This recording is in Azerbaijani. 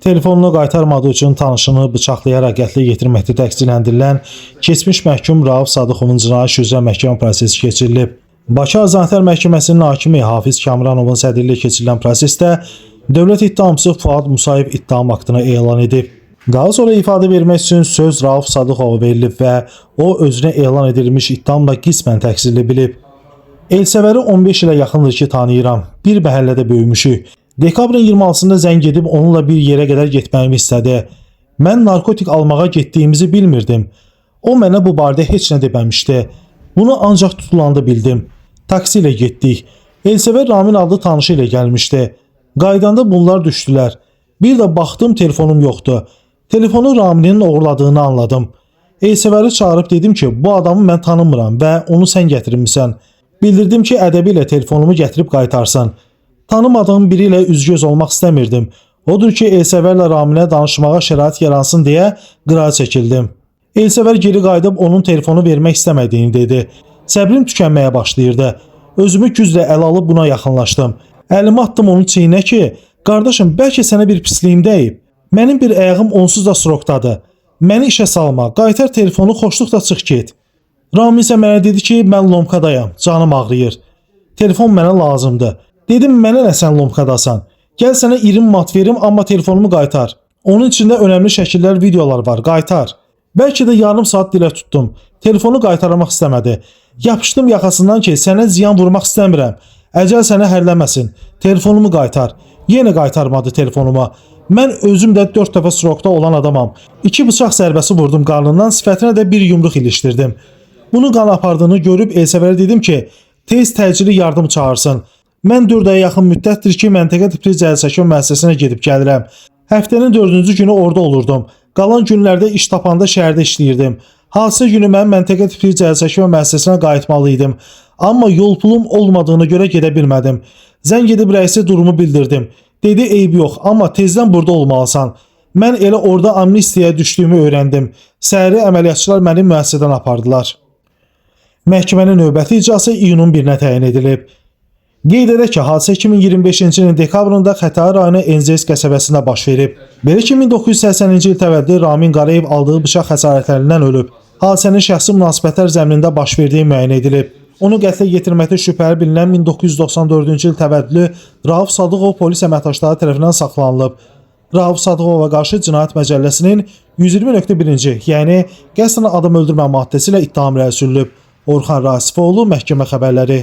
Telefonunu qaytarmadığı üçün tanışını bıçaqlayaraq qətlə yetirməkdə təqsirləndirilən keçmiş məhkum Rauf Sadıqovun cinayət işi üzrə məhkəmə prosesi keçirilib. Bakı Azərbaycan Məhkəməsinin hakimi Hafiz Kamranovun sədrliyi keçirilən prosesdə dövlət ittihamçısı Fuad Musayev ittiham aktını elan edib. Daha sonra ifadə vermək üçün söz Rauf Sadıqova verilib və o özünə elan edilmiş ittihamla qismən təqsirli bilib. Elsəvəri 15 ilə yaxındır ki tanıyıram. Bir məhəllədə böyümüşük. Dekabrın 26-sında zəng edib onunla bir yerə qədər getməyimi istədi. Mən narkotik almağa getdiyimizi bilmirdim. O mənə bu barədə heç nə deməmişdi. Bunu ancaq tutulanda bildim. Taksi ilə getdik. Elsəvər Ramin adlı tanışı ilə gəlmişdi. Qaydanda bunlar düşdülər. Bir də baxdım telefonum yoxdur. Telefonu Raminin uğurladığını anladım. Elsəvəri çağırıb dedim ki bu adamı mən tanımıram və onu sən gətirmisən. Bildirdim ki ədəbi ilə telefonumu gətirib qaytarsan. Tanımadığım biri ilə üzgöz olmaq istəmirdim. Odur ki Elsəvərlə Raminə danışmağa şərait yaransın deyə qırağa çəkildim. Elsəvər geri qayıdıb onun telefonu vermək istəmədiyini dedi. Səbrim tükənməyə başlayırdı. Özümü güclə əl alıb buna yaxınlaşdım. Əlimi atdım onun çiyinə ki, qardaşım bəlkə sənə bir pisliyim dəyib. Mənim bir ayağım onsuz da srokdadır. Məni işə salma, qaytar telefonu, xoşluqla çıx get. Ramin isə mənə dedi ki, mən lomkadayam, canım ağrıyır. Telefon mənə lazımdır. Dedim, mənə nə sən lomkadasan? Gəl sənə 20 mat verim, amma telefonumu qaytar. Onun içində önəmli şəkillər, videolar var, qaytar. Bəlkə də yarım saat dilə tutdum. Telefonu qaytarmaq istəmədi. Yapışdım yaxasından ki, sənə ziyan vurmaq istəmirəm. Əcəl sənə hərləməsin. Telefonumu qaytar. Yenə qaytarmadı telefonuma. Mən özüm də 4 dəfə srokda olan adamam. 2 bıçaq zərbəsi vurdum qarnından, sifətinə də bir yumruq ilişdirdim. Bunu qan apardığını görüb Elsəvərə dedim ki, tez təcili yardım çağırsın. Mən 4 aya yaxın müddətdir ki, məntəqə tipli cəzaçəkmə müəssisəsinə gedib gəlirəm. Həftənin 4-cü günü orada olurdum. Qalan günlərdə iş tapanda şəhərdə işləyirdim. Hadisə günü mən məntəqə tipli cəzaçəkmə müəssisəsinə qayıtmalı idim. Amma yol pulum olmadığına görə gedə bilmədim. Zəng edib rəisə durumu bildirdim. Dedi, eyb yox, amma tezdən burada olmalısan. Mən elə orada amnistiyaya düşdüyümü öyrəndim. Səhəri əməliyyatçılar məni müəssisədən apardılar. Məhkəmənin növbəti icrası iyunun 1-nə təyin edilib. Qeyd edək ki, hadisə 2025-ci ilin dekabrında Xətai rayonu Enzeys qəsəbəsində baş verib. Belə ki, 1980-ci il təvəllüdlü Ramin Qarayev aldığı bıçaq xəsarətlərindən ölüb. Hadisənin şəxsi münasibətlər zəminində baş verdiyi müəyyən edilib. Onu qətlə yetirməkdə şübhəli bilinən 1994-cü il təvəllüdlü Rauf Sadıqov polis əməkdaşları tərəfindən saxlanılıb. Rauf Sadıqova qarşı Cinayət Məcəlləsinin 120.1-ci, yəni qəsdən adam öldürmə maddəsi ilə ittiham irəli sürülüb. Orxan Rasifoğlu, məhkəmə xəbərləri.